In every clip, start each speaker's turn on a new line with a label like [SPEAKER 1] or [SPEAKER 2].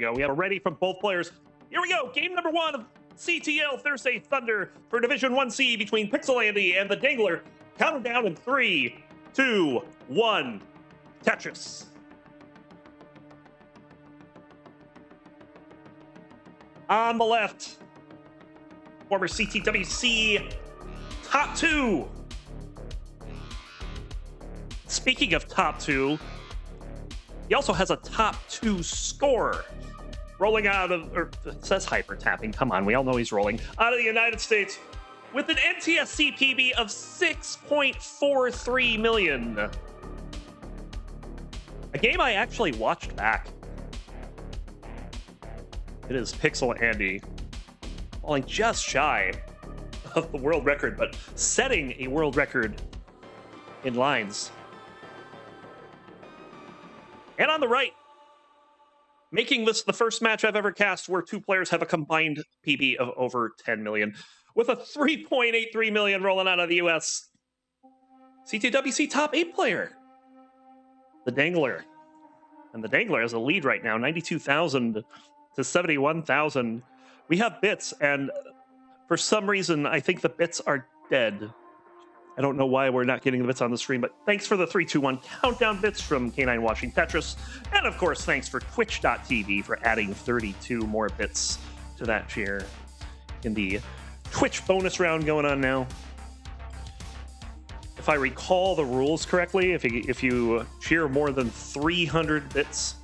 [SPEAKER 1] go. We have a ready from both players. Here we go. Game number 1 of CTL Thursday Thunder for Division 1C between Pixel Andy and the Dengler. Count them down in 3, 2, 1. Tetris. On the left, former CTWC top 2. Speaking of top 2, he also has a top 2 scorer. Rolling out of, or it says hyper tapping. Come on, we all know he's rolling out of the United States with an NTSC PB of 6.43 million. A game I actually watched back. It is Pixel Andy falling just shy of the world record, but setting a world record in lines. And on the right, making this the first match I've ever cast where two players have a combined PB of over 10 million, with a 3.83 million rolling out of the US. CTWC top 8 player, the Dengler. And the Dengler has a lead right now, 92,000 to 71,000. We have bits, and for some reason, I think the bits are dead. I don't know why we're not getting the bits on the screen, but thanks for the 3, 2, 1 countdown bits from K9 watching Tetris. And of course, thanks for Twitch.tv for adding 32 more bits to that cheer in the Twitch bonus round going on now. If I recall the rules correctly, if you cheer more than 300 bits,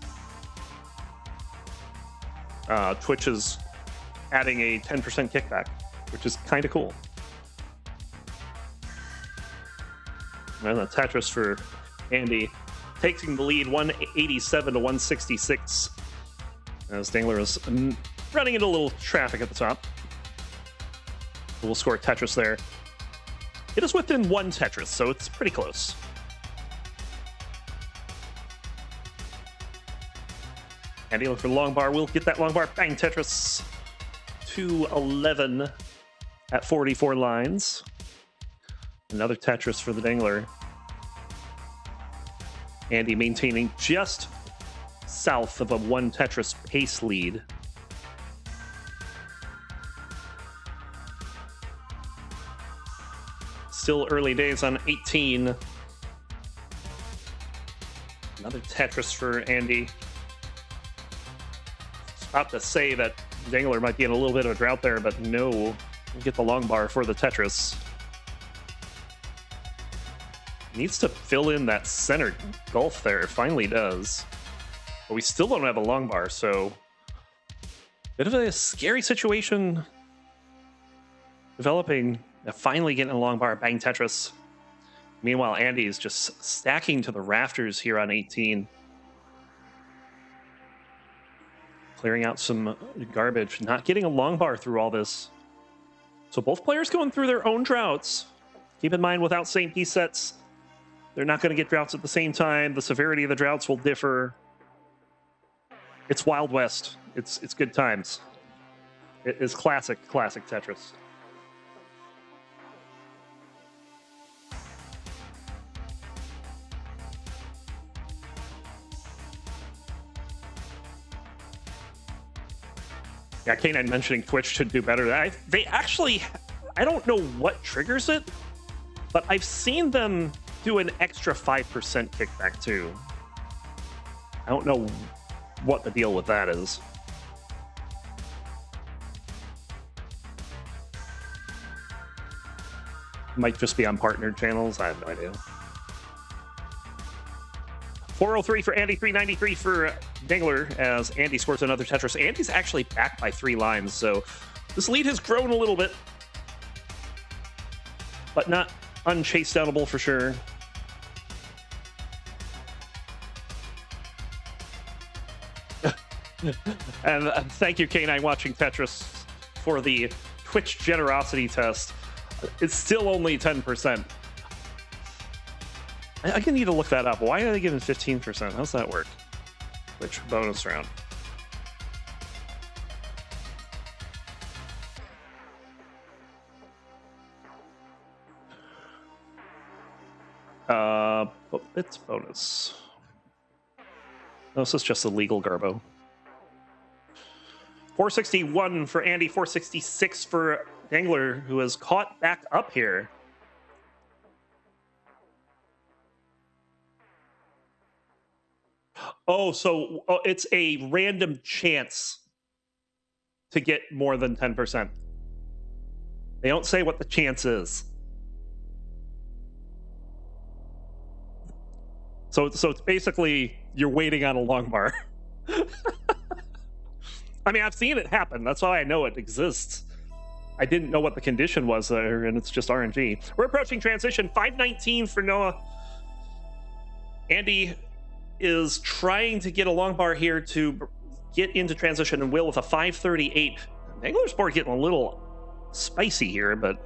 [SPEAKER 1] Twitch is adding a 10% kickback, which is kind of cool. And the Tetris for Andy, taking the lead 187 to 166. As Dengler is running into a little traffic at the top. We'll score Tetris there. It is within 1 Tetris, so it's pretty close. Andy look for long bar. We'll get that long bar. Bang, Tetris. 211 at 44 lines. Another Tetris for the Dengler. Andy maintaining just south of a 1 Tetris pace lead. Still early days on 18. Another Tetris for Andy. About to say that Dengler might be in a little bit of a drought there, but no. We'll get the long bar for the Tetris. Needs to fill in that center gulf there. It finally does. But we still don't have a long bar, so bit of a scary situation developing. Finally getting a long bar. Bang, Tetris. Meanwhile, Andy is just stacking to the rafters here on 18. Clearing out some garbage. Not getting a long bar through all this. So both players going through their own droughts. Keep in mind, without St. P sets, they're not going to get droughts at the same time. The severity of the droughts will differ. It's Wild West. It's good times. It is classic Tetris. Yeah, K9 mentioning Twitch should do better. They actually, I don't know what triggers it, but I've seen them do an extra 5% kickback too. I don't know what the deal with that is. Might just be on partnered channels. I have no idea. 403 for Andy, 393 for Dengler as Andy scores another Tetris. Andy's actually back by 3 lines, so this lead has grown a little bit, but not unchasedownable for sure. And thank you, K9 watching Tetris, for the Twitch generosity test. It's still only 10%. I can need to look that up. Why are they giving 15%? How's that work? Which bonus round? It's bonus. No, this is just a legal garbo. 461 for Andy, 466 for Dengler, who has caught back up here. Oh, so it's a random chance to get more than 10%. They don't say what the chance is. So it's basically you're waiting on a long bar. I mean, I've seen it happen. That's why I know it exists. I didn't know what the condition was there, and it's just RNG. We're approaching transition. 519 for Noah. Andy is trying to get a long bar here to get into transition, and Will with a 538. Dengler's board getting a little spicy here, but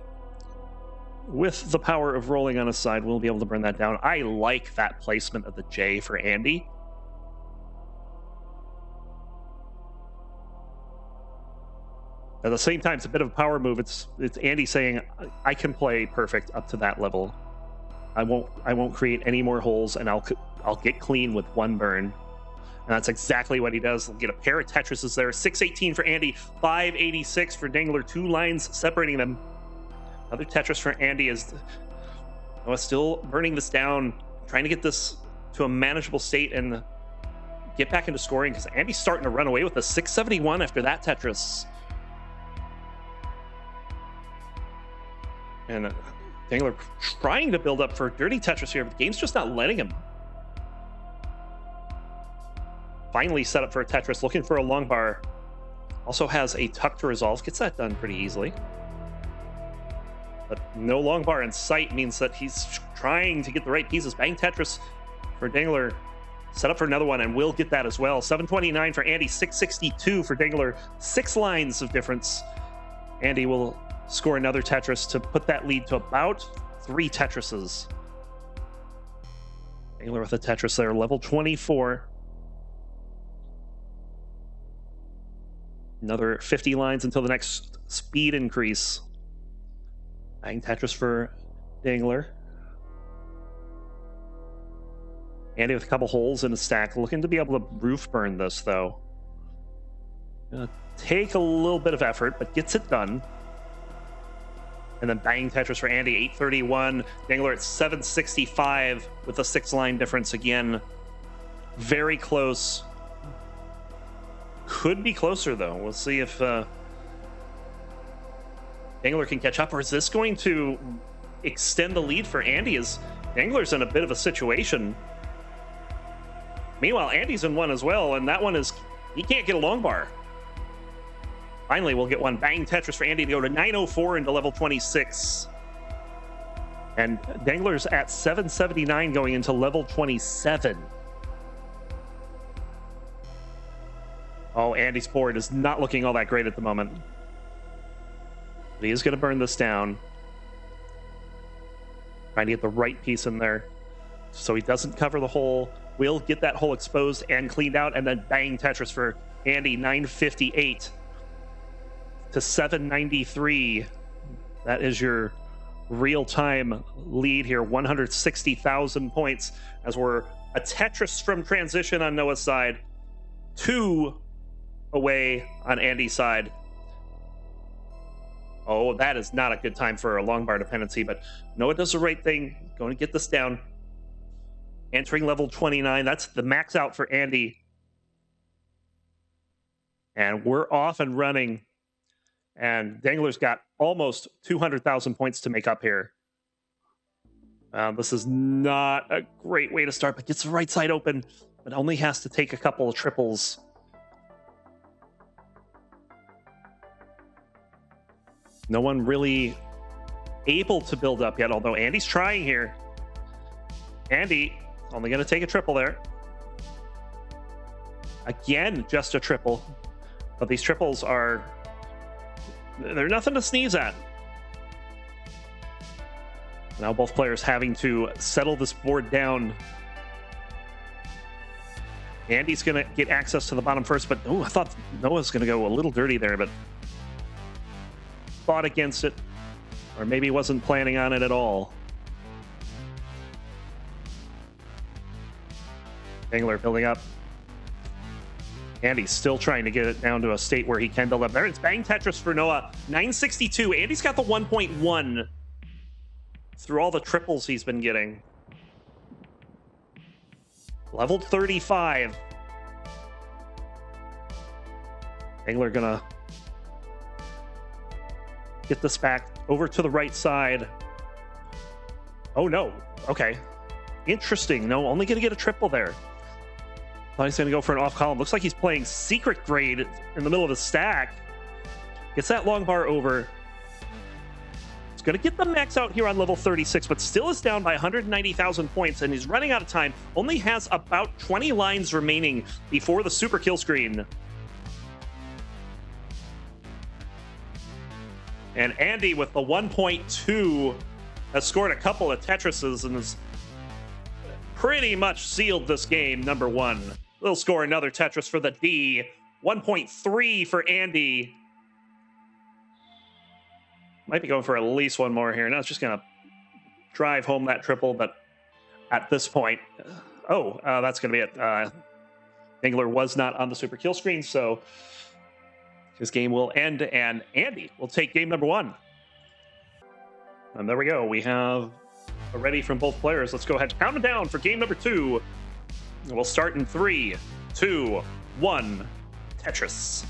[SPEAKER 1] with the power of rolling on his side, we'll be able to burn that down. I like that placement of the J for Andy. At the same time, it's a bit of a power move. It's Andy saying, I can play perfect up to that level. I won't create any more holes, and I'll get clean with one burn. And that's exactly what he does. He'll get a pair of Tetrises there. 618 for Andy, 586 for Dengler. 2 lines separating them. Another Tetris for Andy is still burning this down, trying to get this to a manageable state and get back into scoring, because Andy's starting to run away with a 671 after that Tetris. And Dengler trying to build up for dirty Tetris here, but the game's just not letting him. Finally set up for a Tetris, looking for a long bar. Also has a tuck to resolve, gets that done pretty easily. But no long bar in sight means that he's trying to get the right pieces. Bang Tetris for Dengler. Set up for another one, and will get that as well. 729 for Andy, 662 for Dengler. 6 lines of difference. Andy will score another Tetris to put that lead to about 3 Tetrises. Dengler with a Tetris there, level 24. Another 50 lines until the next speed increase. Bang Tetris for Dengler. Andy with a couple holes in the stack, looking to be able to roof burn this, though. Gonna take a little bit of effort, but gets it done. And then bang Tetris for Andy, 831. Dengler at 765 with a 6-line difference again. Very close. Could be closer, though. We'll see if Dengler can catch up, or is this going to extend the lead for Andy, as Dengler's in a bit of a situation. Meanwhile, Andy's in one as well, and that one is, he can't get a long bar. Finally, we'll get one. Bang Tetris for Andy to go to 904 into level 26. And Dengler's at 779 going into level 27. Oh, Andy's board is not looking all that great at the moment. But he is going to burn this down. Trying to get the right piece in there so he doesn't cover the hole. We'll get that hole exposed and cleaned out, and then bang Tetris for Andy, 958 to 793. That is your real-time lead here, 160,000 points, as we're a Tetris from transition on Noah's side, 2 away on Andy's side. Oh, that is not a good time for a long bar dependency, but Noah does the right thing, going to get this down. Entering level 29, that's the max out for Andy. And we're off and running. And Dengler's got almost 200,000 points to make up here. This is not a great way to start, but gets the right side open, but only has to take a couple of triples. No one really able to build up yet, although Andy's trying here. Andy only going to take a triple there. Again, just a triple. But these triples are... they're nothing to sneeze at. Now both players having to settle this board down. Andy's going to get access to the bottom first, but I thought Noah's going to go a little dirty there, but fought against it, or maybe wasn't planning on it at all. Dengler building up. Andy's still trying to get it down to a state where he can build up. There it's Bang Tetris for Noah. 962. Andy's got the 1.1 through all the triples he's been getting. Level 35. Dengler gonna get this back over to the right side. Oh no. Okay. Interesting. No, only gonna get a triple there. Thought he's going to go for an off column. Looks like he's playing secret grade in the middle of the stack. Gets that long bar over. He's going to get the max out here on level 36, but still is down by 190,000 points, and he's running out of time. Only has about 20 lines remaining before the super kill screen. And Andy with the 1.2 has scored a couple of Tetrises and has pretty much sealed this game, number one. We'll score another Tetris for the D. 1.3 for Andy. Might be going for at least one more here. Now it's just going to drive home that triple, but at this point... that's going to be it. Dengler was not on the super kill screen, so his game will end, and Andy will take game number one. And there we go. We have a ready from both players. Let's go ahead and count it down for game number two. We'll start in 3, 2, 1. Tetris.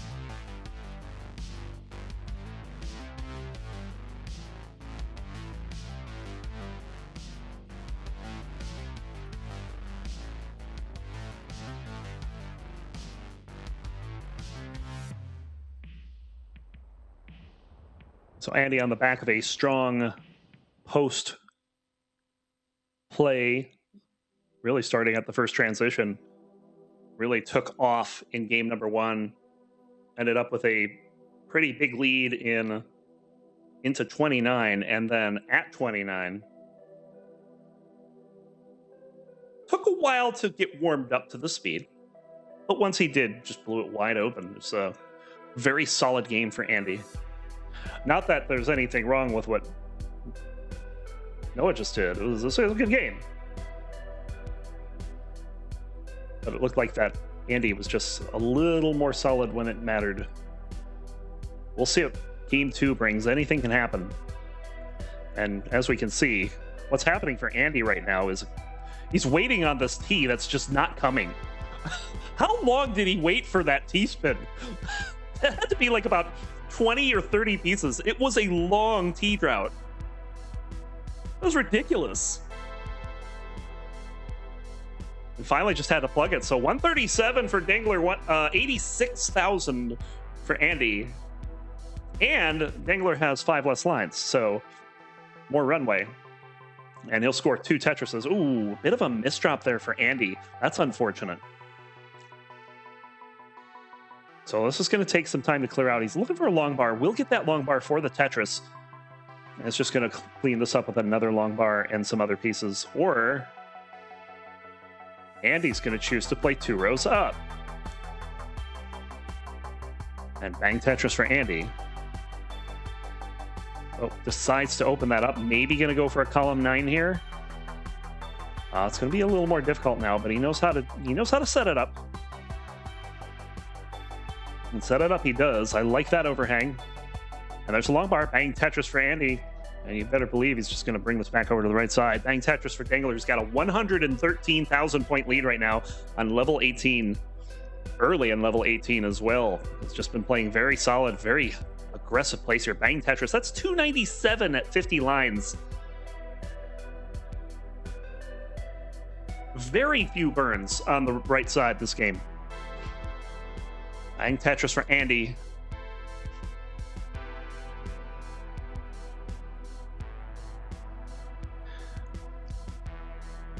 [SPEAKER 1] So Andy on the back of a strong post play, really starting at the first transition, really took off in game number one, ended up with a pretty big lead into 29, and then at 29 took a while to get warmed up to the speed, but once he did, just blew it wide open. It's a very solid game for Andy. Not that there's anything wrong with what Noah just did. It was a good game. But it looked like that Andy was just a little more solid when it mattered. We'll see what game two brings. Anything can happen. And as we can see, what's happening for Andy right now is he's waiting on this T that's just not coming. How long did he wait for that T-spin? It had to be like about 20 or 30 pieces. It was a long T drought. It was ridiculous. And finally just had to plug it. So 137 for Dengler, 86,000 for Andy. And Dengler has 5 less lines, so more runway. And he'll score 2 Tetrises. Ooh, bit of a misdrop there for Andy. That's unfortunate. So this is going to take some time to clear out. He's looking for a long bar. We'll get that long bar for the Tetris. And it's just going to clean this up with another long bar and some other pieces. Or Andy's going to choose to play 2 rows up. And bang Tetris for Andy. Oh, decides to open that up. Maybe going to go for a column 9 here. It's going to be a little more difficult now, but he knows how to set it up. And set it up he does. I like that overhang. And there's a long bar. Bang Tetris for Andy. And you better believe he's just going to bring this back over to the right side. Bang Tetris for Dengler. He's got a 113,000 point lead right now on level 18. Early in level 18 as well. He's just been playing very solid, very aggressive plays here. Bang Tetris. That's 297 at 50 lines. Very few burns on the right side this game. Bang Tetris for Andy.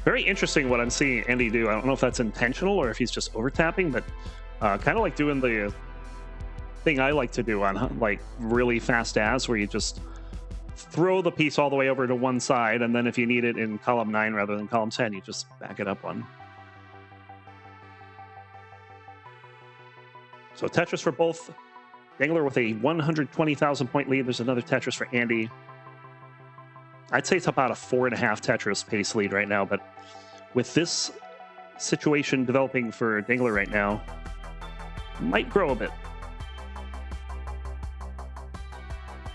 [SPEAKER 1] Very interesting what I'm seeing Andy do. I don't know if that's intentional or if he's just over-tapping, but kind of like doing the thing I like to do on like really fast as, where you just throw the piece all the way over to one side, and then if you need it in column 9 rather than column 10, you just back it up one. So Tetris for both. Dengler with a 120,000 point lead. There's another Tetris for Andy. I'd say it's about a 4.5 Tetris pace lead right now, but with this situation developing for Dengler right now, might grow a bit.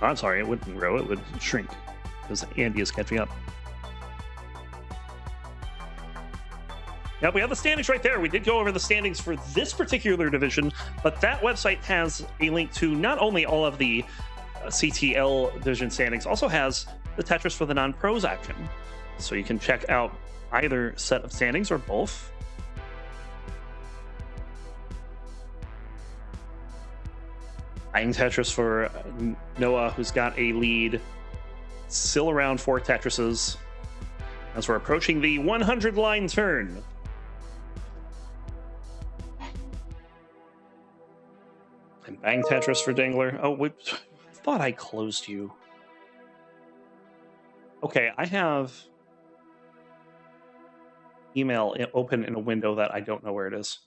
[SPEAKER 1] Oh, I'm sorry, it wouldn't grow, it would shrink, because Andy is catching up. Now, we have the standings right there. We did go over the standings for this particular division, but that website has a link to not only all of the CTL division standings, also has the Tetris for the non-pros action. So you can check out either set of standings or both. Eyeing Tetris for Noah, who's got a lead. Still around 4 Tetrises as we're approaching the 100 line turn. And bang Tetris for Dengler. Oh, I thought I closed you. Okay, I have email open in a window that I don't know where it is.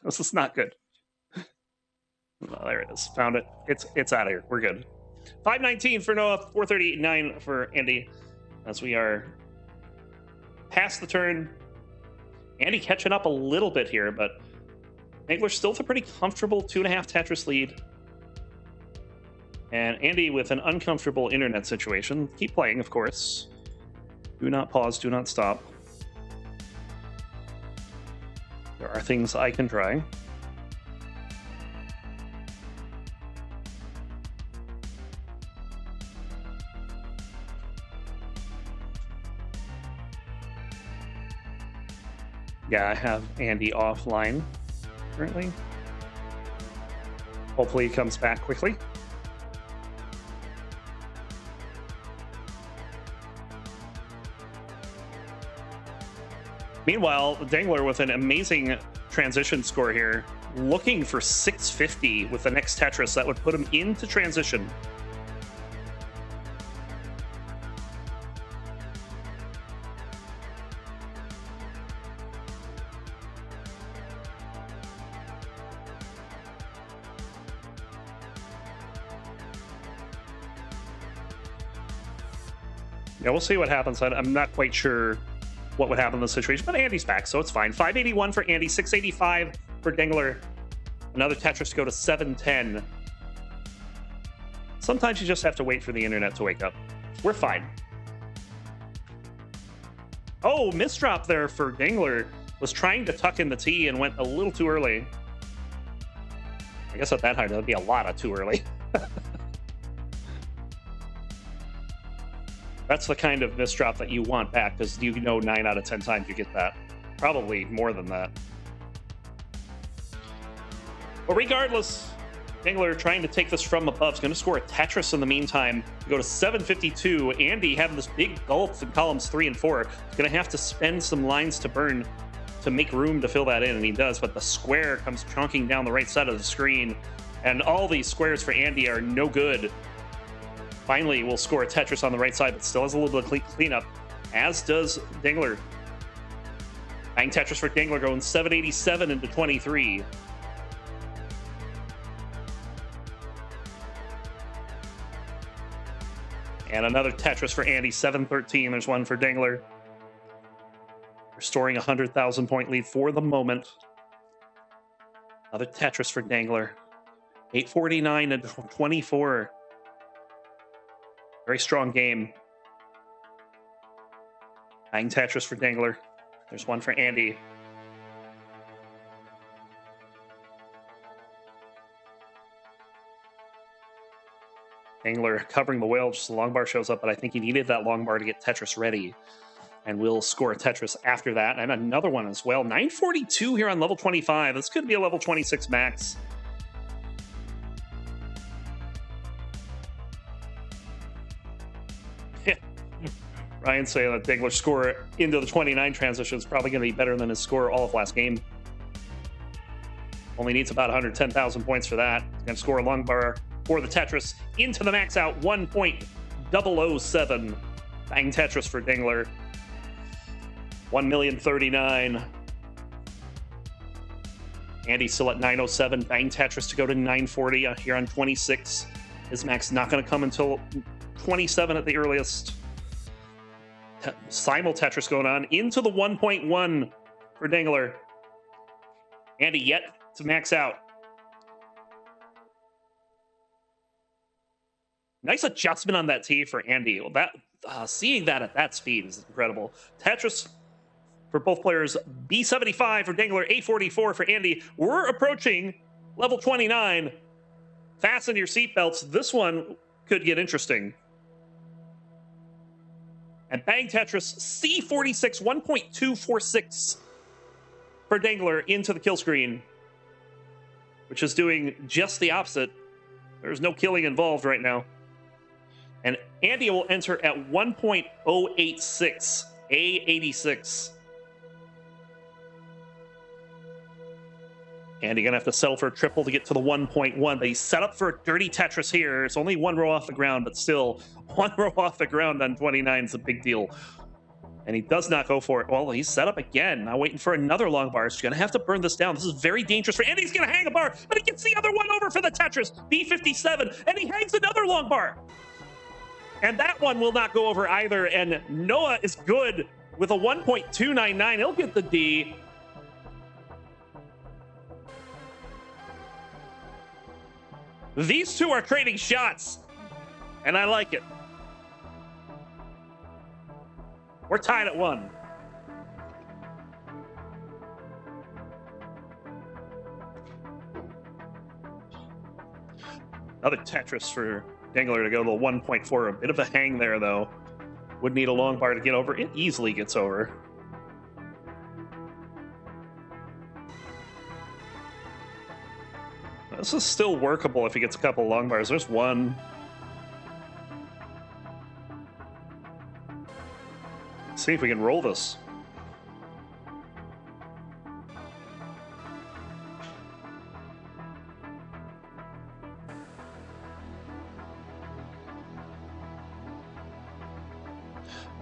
[SPEAKER 1] This is not good. Oh, there it is. Found it. It's out of here. We're good. 519 for Noah, 439 for Andy. As we are past the turn. Andy catching up a little bit here, but Dengler still with a pretty comfortable 2.5 Tetris lead. And Andy with an uncomfortable internet situation. Keep playing, of course. Do not pause, do not stop. There are things I can try. Yeah, I have Andy offline currently. Hopefully he comes back quickly. Meanwhile, Dengler with an amazing transition score here, looking for 650 with the next Tetris that would put him into transition. Yeah, we'll see what happens. I'm not quite sure what would happen in this situation, but Andy's back, so it's fine. 581 for Andy, 685 for Dengler. Another Tetris to go to 710. Sometimes you just have to wait for the internet to wake up. We're fine. Oh, misdrop there for Dengler. Was trying to tuck in the T and went a little too early. I guess at that height, that'd be a lot of too early. That's the kind of misdrop that you want back, because you know 9 out of 10 times you get that. Probably more than that. But regardless, Dengler trying to take this from above is going to score a Tetris in the meantime to go to 752. Andy having this big gulp in columns 3 and 4. He's going to have to spend some lines to burn to make room to fill that in, and he does, but the square comes chunking down the right side of the screen, and all these squares for Andy are no good. Finally, we'll score a Tetris on the right side, but still has a little bit of cleanup, as does Dengler. Bang Tetris for Dengler going 787 into 23. And another Tetris for Andy, 713. There's one for Dengler. Restoring a 100,000 point lead for the moment. Another Tetris for Dengler. 849 into 24. Very strong game. Bang Tetris for Dengler. There's one for Andy. Dengler covering the whale, just the long bar shows up, but I think he needed that long bar to get Tetris ready. And we'll score a Tetris after that, and another one as well. 942 here on level 25. This could be a level 26 max. Ryan saying that Dengler's score into the 29 transition is probably going to be better than his score all of last game. Only needs about 110,000 points for that. He's going to score a long bar for the Tetris into the max out 1.007. Bang Tetris for Dengler. 1,039,000. Andy's still at 907. Bang Tetris to go to 940 here on 26. His max not going to come until 27 at the earliest. Simul Tetris going on into the 1.1 for Dengler. Andy yet to max out. Nice adjustment on that tee for Andy. Well, that seeing that at that speed is incredible. Tetris for both players, B75 for Dengler, A44 for Andy. We're approaching level 29. Fasten your seatbelts. This one could get interesting. And bang Tetris, C46, 1.246 for Dengler into the kill screen, which is doing just the opposite. There's no killing involved right now. And Andy will enter at 1.086, A86. Andy gonna have to settle for a triple to get to the 1.1, but he's set up for a dirty Tetris here. It's only one row off the ground, but still, one row off the ground on 29 is a big deal. And he does not go for it. Well, he's set up again. Now waiting for another long bar. He's gonna have to burn this down. This is very dangerous for Andy. He's gonna hang a bar, but he gets the other one over for the Tetris, B57, and he hangs another long bar. And that one will not go over either. And Noah is good with a 1.299. He'll get the D. These two are trading shots, and I like it. We're tied at 1. Another Tetris for Dengler to go to 1.4. A bit of a hang there, though. Would need a long bar to get over. It easily gets over. This is still workable if he gets a couple long bars. There's one. Let's see if we can roll this.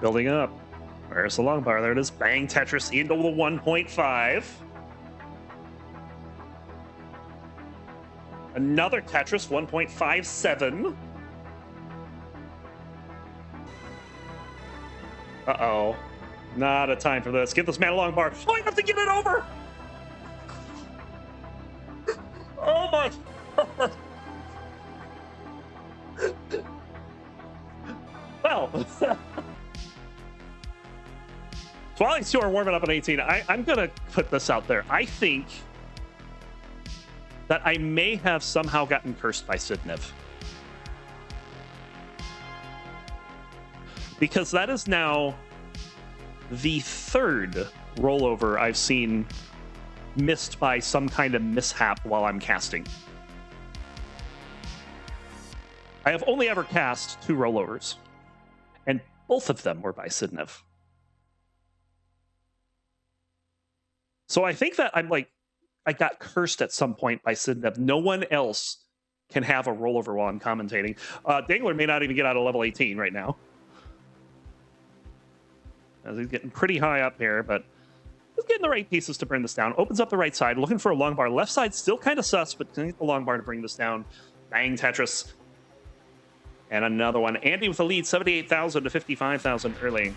[SPEAKER 1] Building up. Where's the long bar? There it is. Bang Tetris into the 1.5. Another Tetris, 1.57. Uh-oh. Not a time for this. Get this man a long bar. Oh, I have to get it over! Oh my God. Well. So while these two are warming up on 18, I'm going to put this out there. I think that I may have somehow gotten cursed by Sidnev. Because that is now the third rollover I've seen missed by some kind of mishap while I'm casting. I have only ever cast 2 rollovers, and both of them were by Sidnev. So I think that I got cursed at some point by Sidnev. No one else can have a rollover while I'm commentating. Dengler may not even get out of level 18 right now, as he's getting pretty high up here, but he's getting the right pieces to bring this down. Opens up the right side, looking for a long bar. Left side still kind of sus, but can get the long bar to bring this down. Bang Tetris. And another one. Andy with the lead, 78,000 to 55,000 early.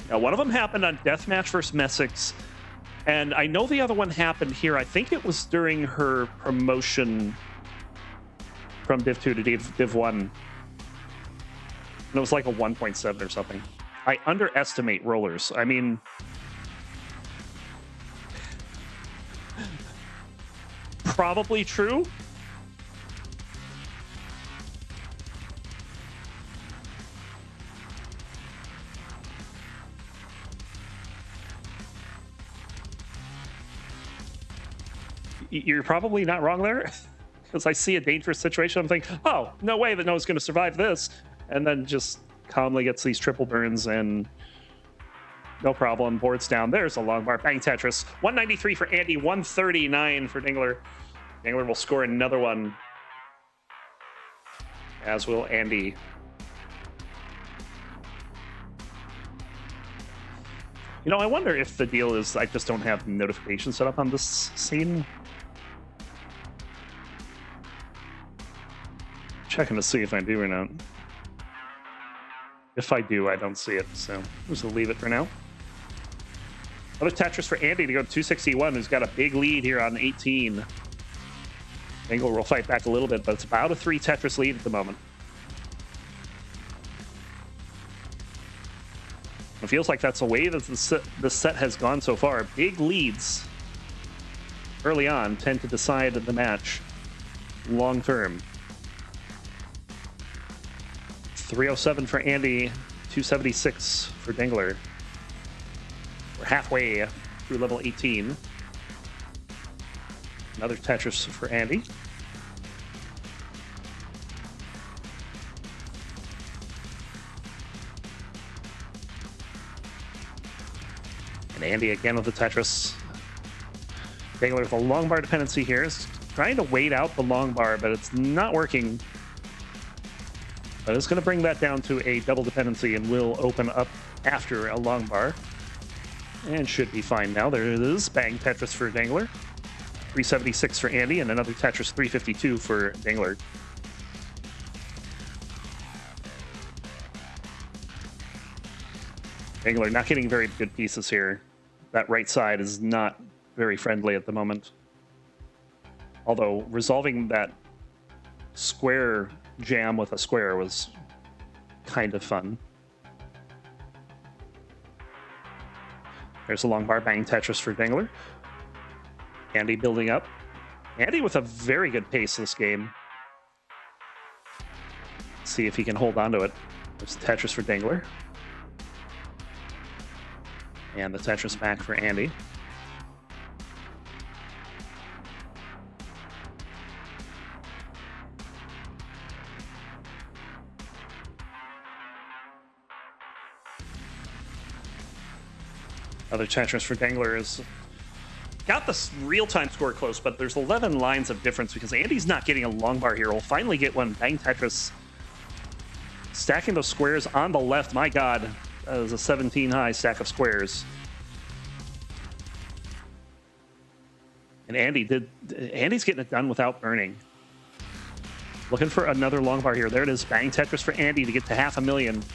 [SPEAKER 1] Now, one of them happened on Deathmatch versus Messick's, and I know the other one happened here. I think it was during her promotion from Div 2 to Div 1. And it was like a 1.7 or something. I underestimate rollers. I mean, probably true. You're probably not wrong there, because I see a dangerous situation. I'm thinking, oh, no way that Noah's going to survive this. And then just calmly gets these triple burns and no problem. Boards down. There's a long bar. Bang Tetris. 193 for Andy, 139 for Dengler. Dengler will score another one, as will Andy. You know, I wonder if the deal is I just don't have notifications set up on this scene. Checking to see if I do or not. If I do, I don't see it, so I'm just gonna leave it for now. Another Tetris for Andy to go to 261, who's got a big lead here on 18. Dengler will fight back a little bit, but it's about a 3 Tetris lead at the moment. It feels like that's the way that the set has gone so far. Big leads early on tend to decide the match long term. 307 for Andy, 276 for Dengler. We're halfway through level 18. Another Tetris for Andy. And Andy again with the Tetris. Dengler with a long bar dependency here is trying to wait out the long bar, but it's not working. But it's going to bring that down to a double dependency and will open up after a long bar. And should be fine now. There it is. Bang Tetris for Dengler. 376 for Andy, and another Tetris 352 for Dengler. Dengler not getting very good pieces here. That right side is not very friendly at the moment. Although resolving that square jam with a square was kind of fun. There's a long bar bang Tetris for Dengler. Andy building up. Andy with a very good pace this game. Let's see if he can hold on to it. There's the Tetris for Dengler. And the Tetris back for Andy. Other Tetris for Dengler is got the real-time score close, but there's 11 lines of difference because Andy's not getting a long bar here. We'll finally get one. Bang Tetris. Stacking those squares on the left. My God, that is a 17 high stack of squares. And Andy's getting it done without burning. Looking for another long bar here. There it is. Bang Tetris for Andy to get to 500,000.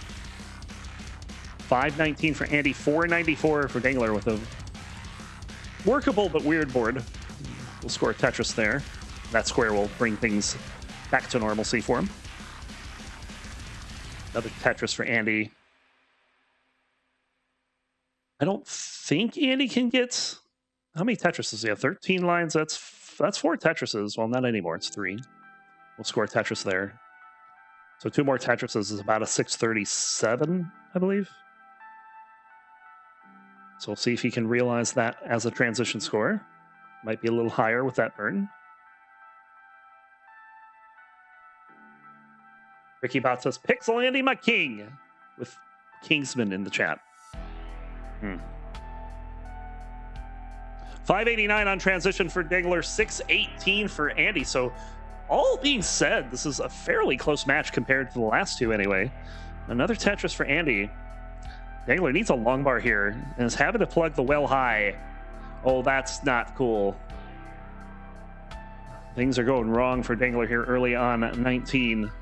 [SPEAKER 1] 519 for Andy, 494 for Dengler with a workable but weird board. We'll score a Tetris there. That square will bring things back to normalcy for him. Another Tetris for Andy. I don't think Andy can get... How many Tetris does he have? 13 lines. That's 4 Tetrises. Well, not anymore. It's 3. We'll score a Tetris there. So 2 more Tetrises is about a 637, I believe. So we'll see if he can realize that as a transition score. Might be a little higher with that burn. Ricky Bot says, Pixel Andy, my king, with Kingsman in the chat. 589 on transition for Dengler, 618 for Andy. So all being said, this is a fairly close match compared to the last two anyway. Another Tetris for Andy. Dengler needs a long bar here and is having to plug the well high. Oh, that's not cool. Things are going wrong for Dengler here early on at 19.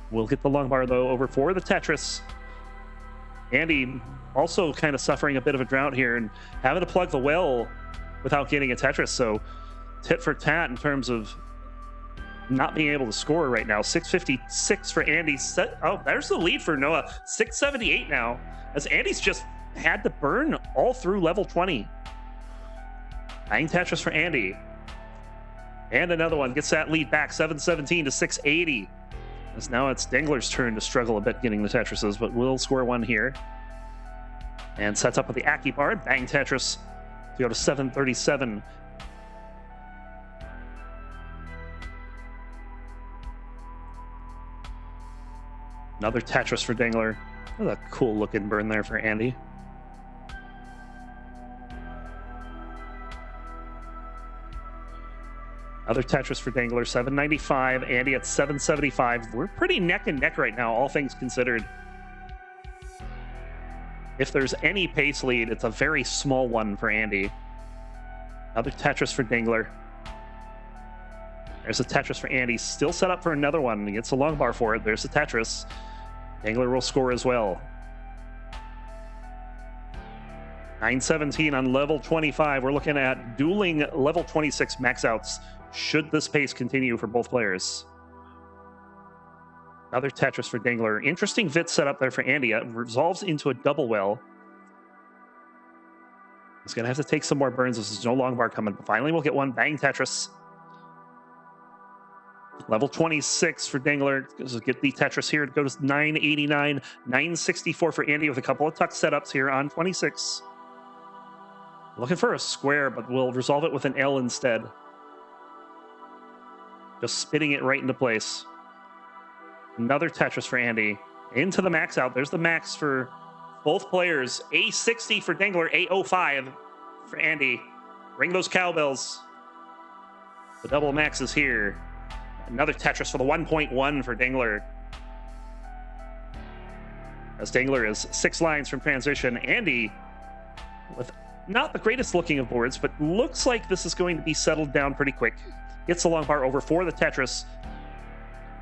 [SPEAKER 1] We'll get the long bar, though, over for the Tetris. Andy also kind of suffering a bit of a drought here and having to plug the well without getting a Tetris. So tit for tat in terms of not being able to score right now. 656 for Andy. Oh, there's the lead for Noah. 678 now, as Andy's just had to burn all through level 20. 9 Tetris for Andy. And another one gets that lead back, 717 to 680. As now it's Dengler's turn to struggle a bit getting the Tetrises, but will score one here. And sets up with the Aki bar. Bang Tetris to go to 737. Another Tetris for Dengler. That's a cool looking burn there for Andy. Another Tetris for Dengler, 795. Andy at 775. We're pretty neck and neck right now, all things considered. If there's any pace lead, it's a very small one for Andy. Another Tetris for Dengler. There's a Tetris for Andy. Still set up for another one. He gets a long bar for it. There's a Tetris. Dengler will score as well. 917 on level 25. We're looking at dueling level 26 max outs should this pace continue for both players. Another Tetris for Dengler. Interesting Vit setup there for Andy. It resolves into a double well. He's going to have to take some more burns. This is no long bar coming. But finally, we'll get one. Bang Tetris. Level 26 for Dengler. Get the Tetris here. It goes 989, 964 for Andy with a couple of tuck setups here on 26. Looking for a square, but we'll resolve it with an L instead. Just spitting it right into place. Another Tetris for Andy. Into the max out. There's the max for both players. A60 for Dengler, A05 for Andy. Ring those cowbells. The double max is here. Another Tetris for the 1.1 for Dengler. As Dengler is 6 lines from transition. Andy, with not the greatest looking of boards, but looks like this is going to be settled down pretty quick. Gets the long bar over for the Tetris.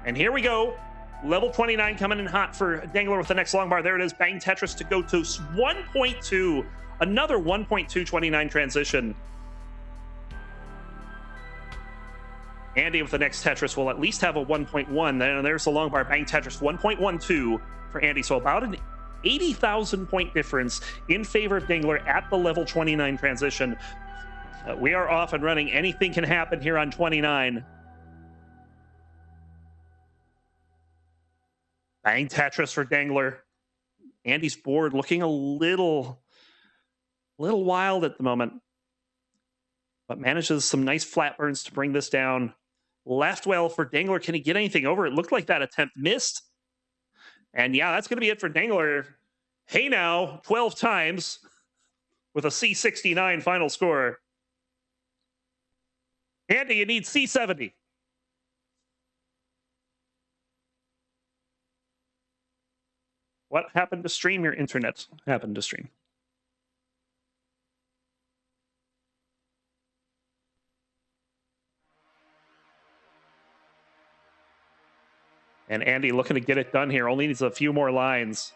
[SPEAKER 1] And here we go. Level 29 coming in hot for Dengler with the next long bar. There it is. Bang Tetris to go to 1.2. Another 1.229 transition. Andy with the next Tetris will at least have a 1.1. Then there's the long bar. Bang Tetris 1.12 for Andy. So about an 80,000 point difference in favor of Dengler at the level 29 transition. We are off and running. Anything can happen here on 29. Bang Tetris for Dengler. Andy's board looking a little wild at the moment, but manages some nice flat burns to bring this down. Left well for Dengler. Can he get anything over? It looked like that attempt missed. And yeah, that's going to be it for Dengler. Hey now, 12 times with a C69 final score. Andy, you need C70. What happened to stream? Your internet happened to stream. And Andy looking to get it done here. Only needs a few more lines.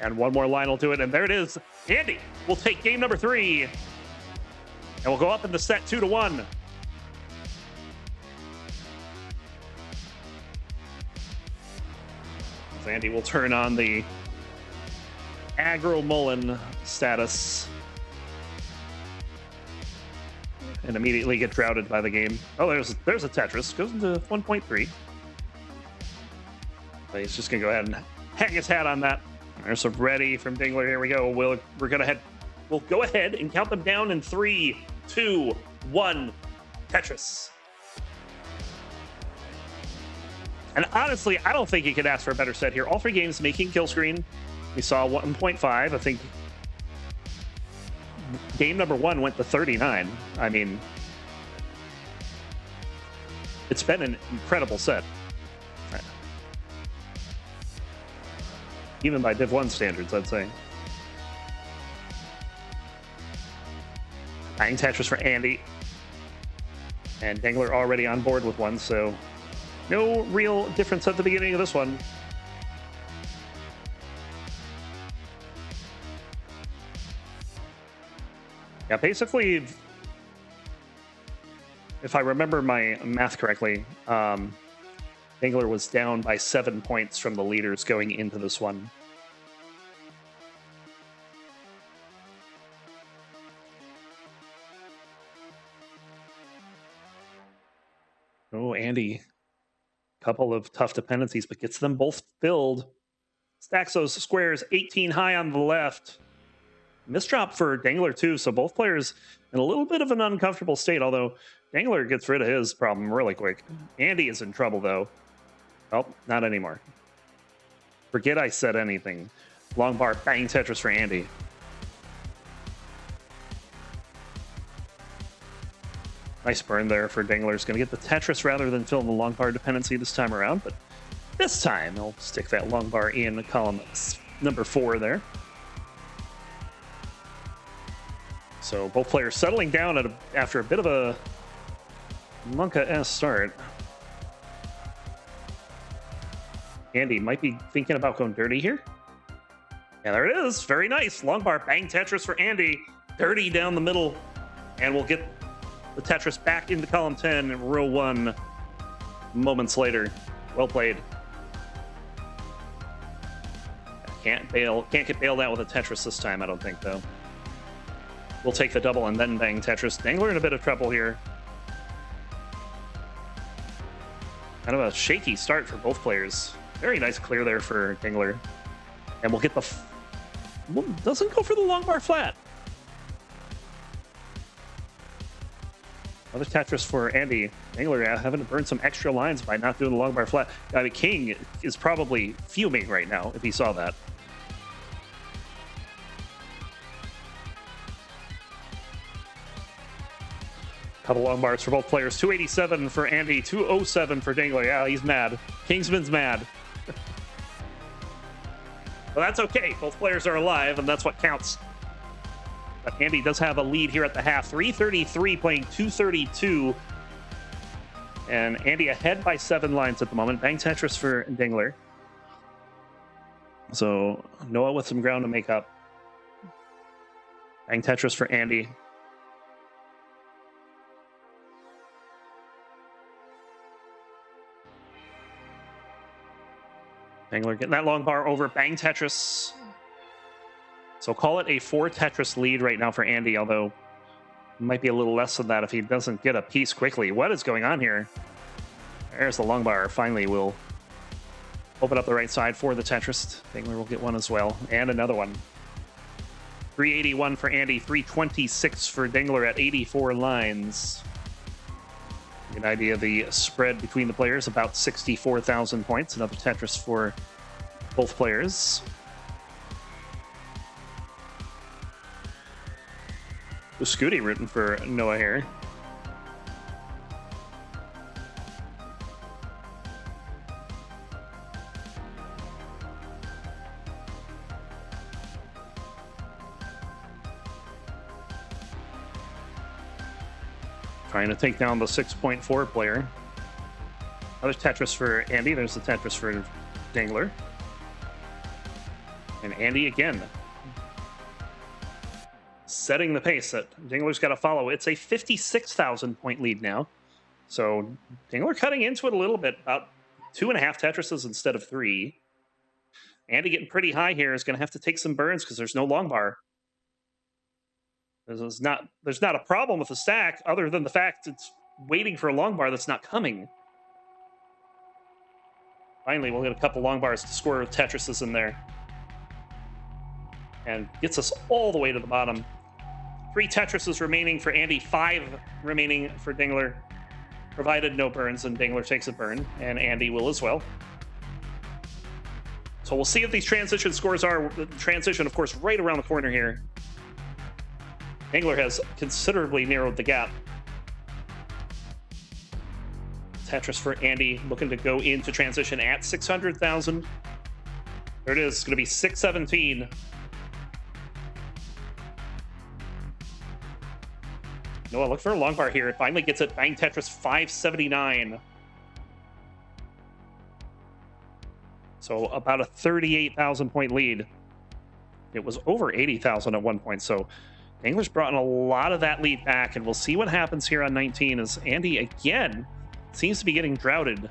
[SPEAKER 1] And one more line will do it. And there it is. Andy will take game number 3. And we'll go up in the set 2-1. So Andy will turn on the aggro Mullen status and immediately get droughted by the game. Oh, there's a Tetris. Goes into 1.3. But he's just going to go ahead and hang his hat on that. There's a ready from Dengler. Here we go. We'll go ahead and count them down in 3, 2, 1. Tetris. And honestly, I don't think you could ask for a better set here. All 3 games making kill screen. We saw 1.5. I think game number 1 went to 39. I mean, it's been an incredible set. Even by Div 1 standards, I'd say. Bang Tetris for Andy. And Dengler already on board with one, so no real difference at the beginning of this one. Yeah, basically, if I remember my math correctly, Dengler was down by 7 points from the leaders going into this one. Oh, Andy. Couple of tough dependencies, but gets them both filled. Stacks those squares 18 high on the left. Misdrop for Dengler, too, so both players in a little bit of an uncomfortable state, although Dengler gets rid of his problem really quick. Andy is in trouble, though. Oh, not anymore. Forget I said anything. Long bar, bang Tetris for Andy. Nice burn there for Dengler. He's going to get the Tetris rather than fill in the long bar dependency this time around, but this time he'll stick that long bar in column number 4 there. So both players settling down after a bit of a Monka S start. Andy might be thinking about going dirty here. Yeah, there it is. Very nice. Long bar, bang Tetris for Andy. Dirty down the middle. And we'll get the Tetris back into column 10 in row 1 moments later. Well played. Can't get bailed out with a Tetris this time, I don't think, though. We'll take the double and then bang Tetris. Dengler in a bit of trouble here. Kind of a shaky start for both players. Very nice clear there for Dengler. And we'll get the... Well, doesn't go for the long bar flat. Another Tetris for Andy. Dengler having to burn some extra lines by not doing the long bar flat. I mean, King is probably fuming right now if he saw that. Couple long bars for both players. 287 for Andy, 207 for Dengler. Yeah, he's mad. Kingsman's mad. Well, that's okay. Both players are alive, and that's what counts. But Andy does have a lead here at the half. 333 playing 232. And Andy ahead by 7 lines at the moment. Bang Tetris for Dengler. So Noah with some ground to make up. Bang Tetris for Andy. Dengler getting that long bar over. Bang Tetris. So call it a 4 Tetris lead right now for Andy, although it might be a little less than that if he doesn't get a piece quickly. What is going on here? There's the long bar. Finally, we'll open up the right side for the Tetris. Dengler will get one as well. And another one. 381 for Andy. 326 for Dengler at 84 lines. An idea of the spread between the players, about 64,000 points. Another Tetris for both players. Scooty rooting for Noah here. Trying to take down the 6.4 player. Another Tetris for Andy. There's the Tetris for Dengler. And Andy again. Setting the pace that Dengler's got to follow. It's a 56,000 point lead now. So Dengler cutting into it a little bit. About 2.5 Tetrises instead of 3. Andy getting pretty high here is going to have to take some burns because there's no long bar. There's not a problem with the stack other than the fact it's waiting for a long bar that's not coming. Finally, we'll get a couple long bars to score Tetrises in there. And gets us all the way to the bottom. 3 Tetrises remaining for Andy, 5 remaining for Dengler. Provided no burns, and Dengler takes a burn, and Andy will as well. So we'll see if these transition scores are. Transition, of course, right around the corner here. Dengler has considerably narrowed the gap. Tetris for Andy, looking to go into transition at 600,000. There it is. It's going to be 617. Noah, look for a long bar here. It finally gets it. Bang Tetris 579. So about a 38,000 point lead. It was over 80,000 at one point. So Dengler's brought in a lot of that lead back, and we'll see what happens here on 19 as Andy again seems to be getting droughted.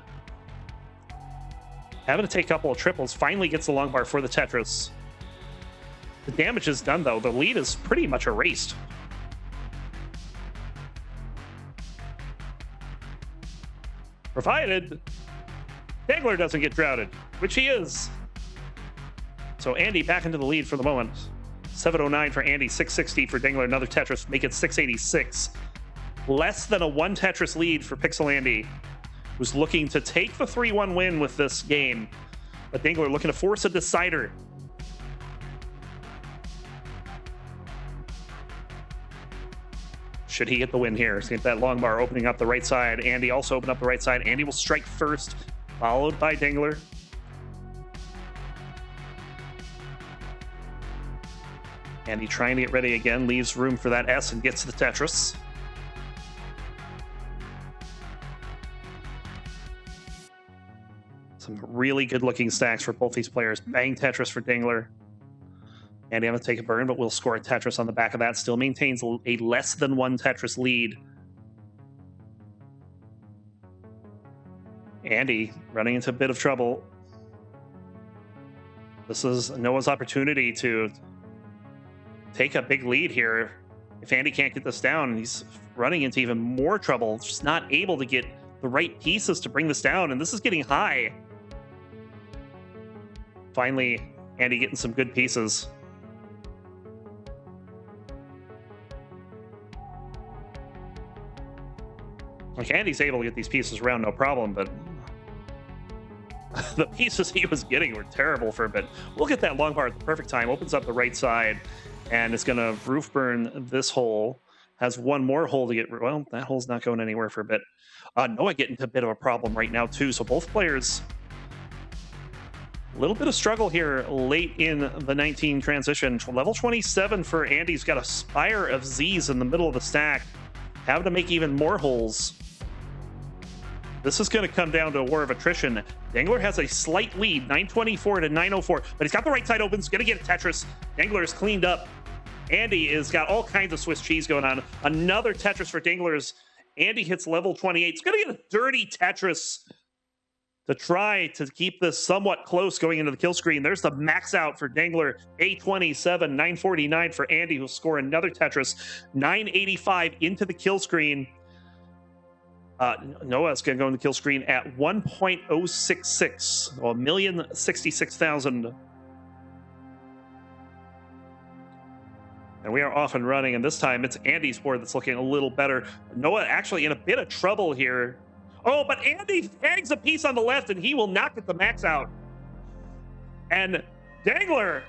[SPEAKER 1] Having to take a couple of triples, finally gets the long bar for the Tetris. The damage is done, though. The lead is pretty much erased. Provided Dengler doesn't get droughted, which he is. So Andy back into the lead for the moment. 709 for Andy, 660 for Dengler. Another Tetris, make it 686. Less than a 1 Tetris lead for Pixel Andy, who's looking to take the 3-1 win with this game. But Dengler looking to force a decider. Should he get the win here? See if that long bar opening up the right side. Andy also open up the right side. Andy will strike first, followed by Dengler. Andy trying to get ready again, leaves room for that S and gets the Tetris. Some really good-looking stacks for both these players. Bang Tetris for Dengler. Andy having to take a burn, but will score a Tetris on the back of that. Still maintains a less than 1 Tetris lead. Andy running into a bit of trouble. This is Noah's opportunity to take a big lead here. If Andy can't get this down, he's running into even more trouble. Just not able to get the right pieces to bring this down, and this is getting high. Finally, Andy getting some good pieces. Like, Andy's able to get these pieces around no problem, but the pieces he was getting were terrible for a bit. We'll get that long bar at the perfect time. Opens up the right side, and it's going to roof burn this hole. Has one more hole to get... Well, that hole's not going anywhere for a bit. Noah getting into a bit of a problem right now, too. So both players... A little bit of struggle here late in the 19 transition. Level 27 for Andy's got a spire of Z's in the middle of the stack. Having to make even more holes. This is going to come down to a war of attrition. Dengler has a slight lead, 924 to 904, but he's got the right side open. He's going to get a Tetris. Dengler is cleaned up. Andy has got all kinds of Swiss cheese going on. Another Tetris for Dengler's. Andy hits level 28. He's going to get a dirty Tetris to try to keep this somewhat close going into the kill screen. There's the max out for Dengler. 827, 949 for Andy, who'll score another Tetris. 985 into the kill screen. Noah's going to go in the kill screen at 1.066, or 1,066,000. And we are off and running, and this time it's Andy's board that's looking a little better. Noah actually in a bit of trouble here. Oh, but Andy tags a piece on the left, and he will not get the max out. And Dengler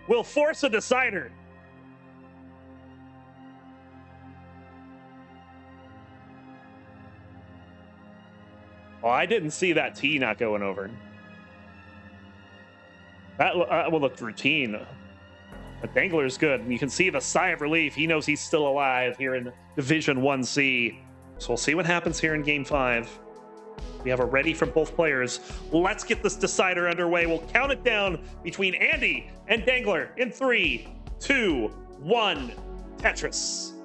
[SPEAKER 1] will force a decider. Oh, I didn't see that T not going over. That will look routine. But Dengler's good. And you can see the sigh of relief. He knows he's still alive here in Division 1C. So we'll see what happens here in Game 5. We have a ready from both players. Let's get this decider underway. We'll count it down between Andy and Dengler in 3, 2, 1. Tetris.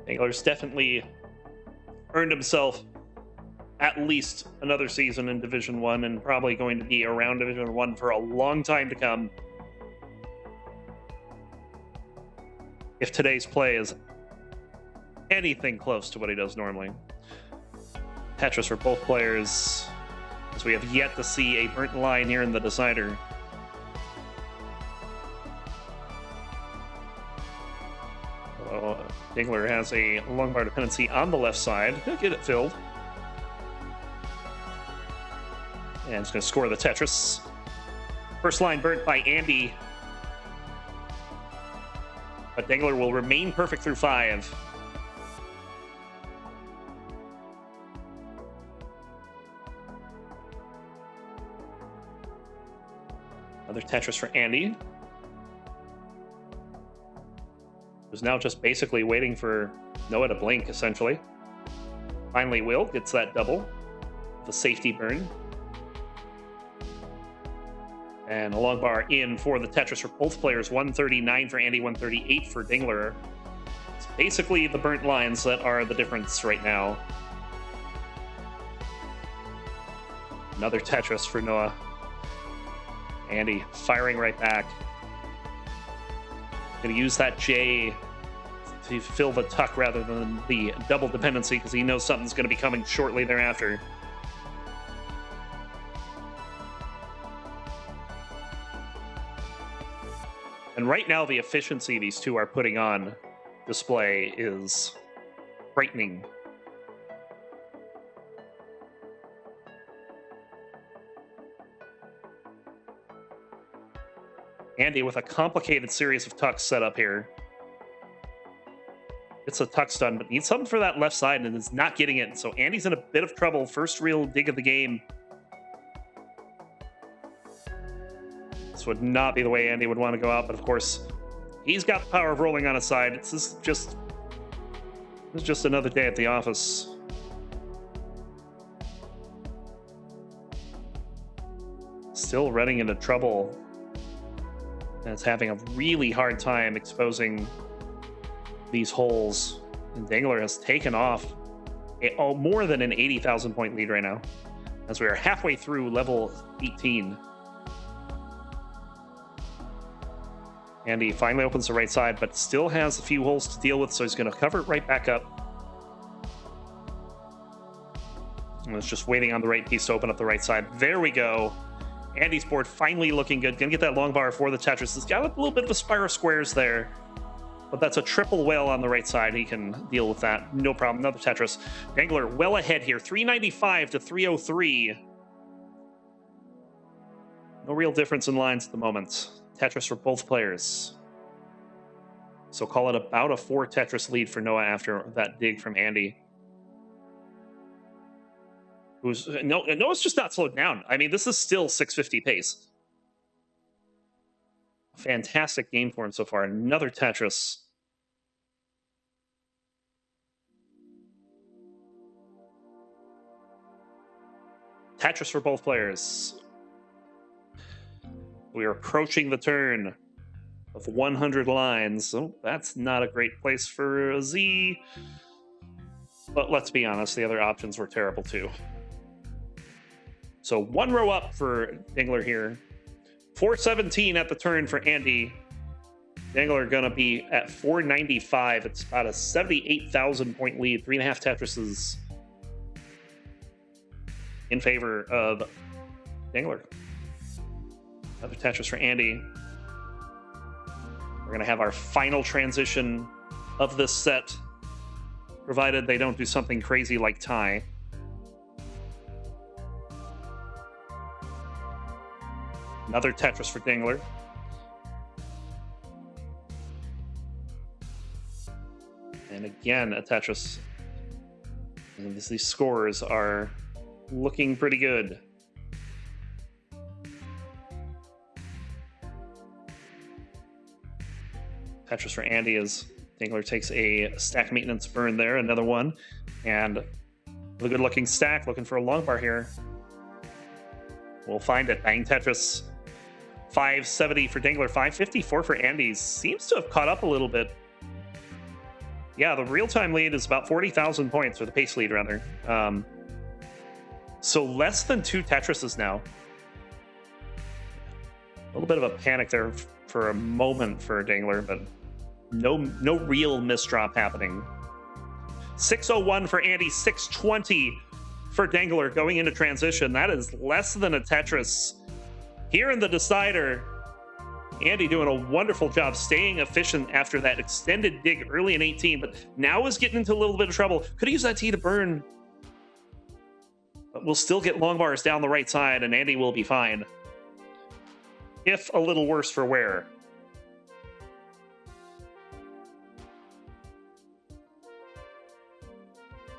[SPEAKER 1] Dengler's definitely earned himself at least another season in Division 1 and probably going to be around Division 1 for a long time to come. If today's play is anything close to what he does normally. Tetris for both players, as we have yet to see a burnt line here in the decider. Dengler has a long bar dependency on the left side. He'll get it filled. And he's going to score the Tetris. First line burnt by Andy. But Dengler will remain perfect through 5. Another Tetris for Andy, who's now just basically waiting for Noah to blink, essentially. Finally, Will gets that double. The safety burn. And a long bar in for the Tetris for both players. 139 for Andy, 138 for Dengler. It's basically the burnt lines that are the difference right now. Another Tetris for Noah. Andy firing right back. Going to use that J to fill the tuck rather than the double dependency because he knows something's going to be coming shortly thereafter. And right now, the efficiency these two are putting on display is frightening. Andy with a complicated series of tucks set up here. It's a tuck stun, but needs something for that left side and is not getting it. So Andy's in a bit of trouble. First real dig of the game. This would not be the way Andy would want to go out, but of course, he's got the power of rolling on his side. This is just another day at the office. Still running into trouble. And it's having a really hard time exposing these holes. And Dengler has taken off more than an 80,000 point lead right now, as we are halfway through level 18. Andy finally opens the right side, but still has a few holes to deal with, so he's going to cover it right back up. And it's just waiting on the right piece to open up the right side. There we go. Andy's board finally looking good. Gonna get that long bar for the Tetris. It's got a little bit of a spiral squares there, but that's a triple whale on the right side. He can deal with that. No problem. Another Tetris. Dengler well ahead here. 395 to 303. No real difference in lines at the moment. Tetris for both players. So call it about a 4 Tetris lead for Noah after that dig from Andy. Noah's just not slowed down. I mean, this is still 650 pace. Fantastic game for him so far. Another Tetris. Tetris for both players. We are approaching the turn of 100 lines. So that's not a great place for a Z. But let's be honest, the other options were terrible too. So 1 row up for Dengler here. 417 at the turn for Andy. Dengler going to be at 495. It's about a 78,000 point lead. 3.5 Tetrises in favor of Dengler. Another Tetris for Andy. We're going to have our final transition of this set, provided they don't do something crazy like tie. Another Tetris for Dengler. And again, a Tetris. And these scores are looking pretty good. Tetris for Andy as Dengler takes a stack maintenance burn there, another one. And a good looking stack, looking for a long bar here. We'll find it. Bang Tetris. 570 for Dengler, 554 for Andy. Seems to have caught up a little bit. Yeah, the real-time lead is about 40,000 points, or the pace lead, rather. So less than 2 Tetrises now. A little bit of a panic there for a moment for Dengler, but no real misdrop happening. 601 for Andy, 620 for Dengler going into transition. That is less than a Tetris. Here in the decider, Andy doing a wonderful job staying efficient after that extended dig early in 18, but now is getting into a little bit of trouble. Could have used that T to burn, but we'll still get long bars down the right side, and Andy will be fine. If a little worse for wear.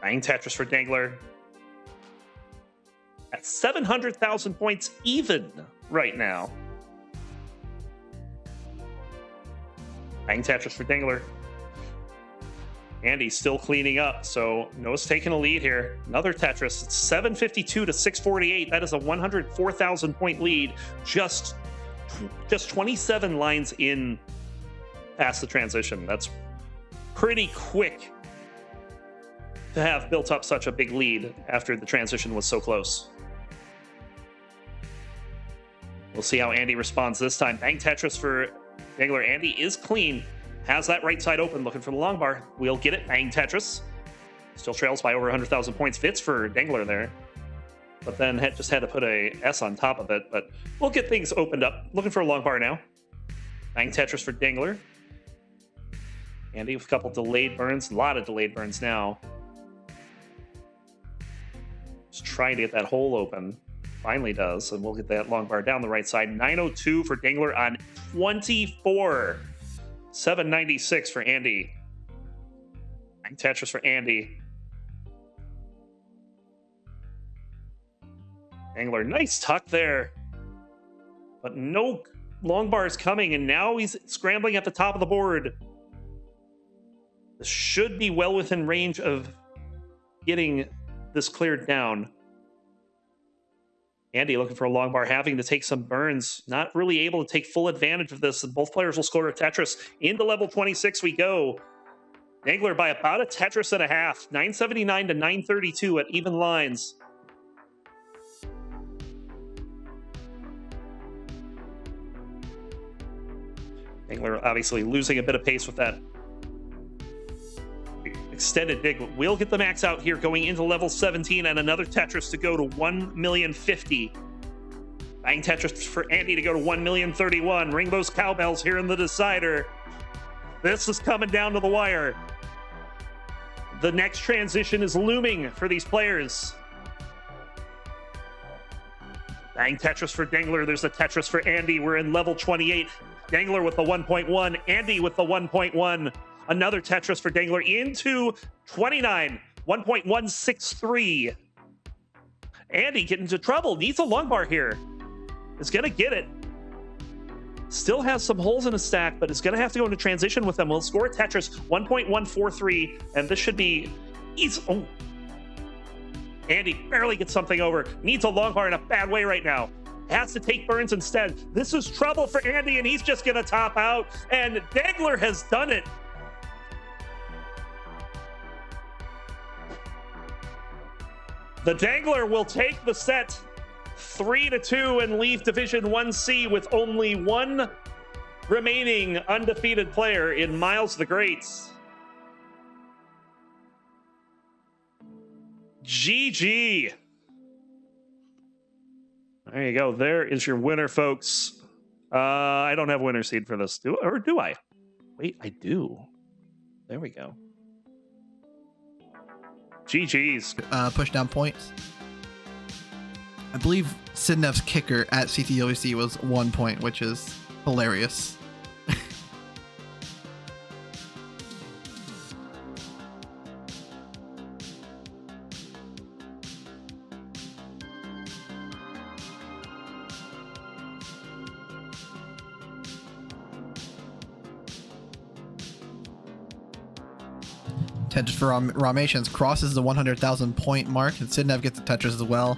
[SPEAKER 1] Bang Tetris for Dengler. At 700,000 points even right now. Bang Tetris for Dengler. Andy's still cleaning up, so Noah's taking a lead here. Another Tetris. It's 752 to 648. That is a 104,000 point lead. Just 27 lines in past the transition. That's pretty quick to have built up such a big lead after the transition was so close. We'll see how Andy responds this time. Bang Tetris for Dengler. Andy is clean. Has that right side open, looking for the long bar. We'll get it. Bang Tetris. Still trails by over 100,000 points. Fits for Dengler there. But then just had to put a S on top of it. But we'll get things opened up. Looking for a long bar now. Bang Tetris for Dengler. Andy with a couple delayed burns. A lot of delayed burns now. Just trying to get that hole open. Finally does, and we'll get that long bar down the right side. 902 for Dengler on 24. 796 for Andy. Tetris for Andy. Dengler, nice tuck there. But no long bars coming, and now he's scrambling at the top of the board. This should be well within range of getting this cleared down. Andy looking for a long bar, having to take some burns. Not really able to take full advantage of this. Both players will score a Tetris. Into level 26 we go. Dengler by about a Tetris and a half. 979 to 932 at even lines. Dengler obviously losing a bit of pace with that extended dig. We'll get the max out here going into level 17 and another Tetris to go to 1,000,050. Bang Tetris for Andy to go to 1,000,031. Ring those cowbells here in the decider. This is coming down to the wire. The next transition is looming for these players. Bang Tetris for Dengler. There's a Tetris for Andy. We're in level 28. Dengler with the 1.1. Andy with the 1.1. Another Tetris for Dengler into 29. 1.163. Andy getting into trouble. Needs a long bar here. Is going to get it. Still has some holes in his stack, but is going to have to go into transition with them. We'll score a Tetris 1.143, and this should be easy. Oh. Andy barely gets something over. Needs a long bar in a bad way right now. Has to take burns instead. This is trouble for Andy, and he's just going to top out. And Dengler has done it. The Dengler will take the set 3-2 and leave Division 1C with only one remaining undefeated player in Miles the Great. GG. There you go. There is your winner, folks. I don't have winner seed for this. Do I? Wait, I do. There we go. GG's.
[SPEAKER 2] Push down points. I believe Sidnev's kicker at CTLC was 1 point, which is hilarious. Tetris for Ramations crosses the 100,000 point mark, and Sidnev gets the Tetris as well.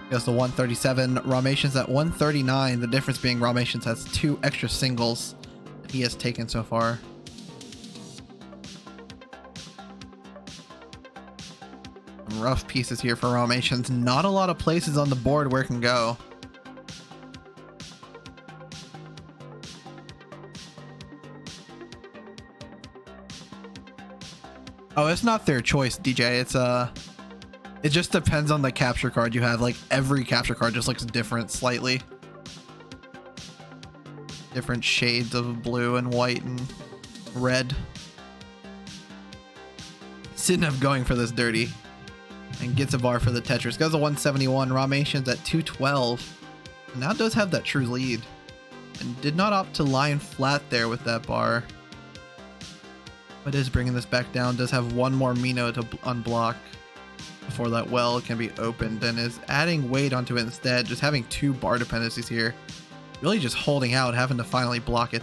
[SPEAKER 2] Goes to 137. Ramations at 139. The difference being Ramations has 2 extra singles that he has taken so far. Some rough pieces here for Ramations. Not a lot of places on the board where it can go. Oh, it's not their choice, DJ. It just depends on the capture card you have. Like, every capture card just looks different slightly. Different shades of blue and white and red. Sidnev going for this dirty. And gets a bar for the Tetris. Goes to 171. Ramations at 212. And now does have that true lead. And did not opt to line flat there with that bar. But is bringing this back down. Does have one more Mino to unblock before that well can be opened, and is adding weight onto it instead. Just having 2 bar dependencies here. Really just holding out, having to finally block it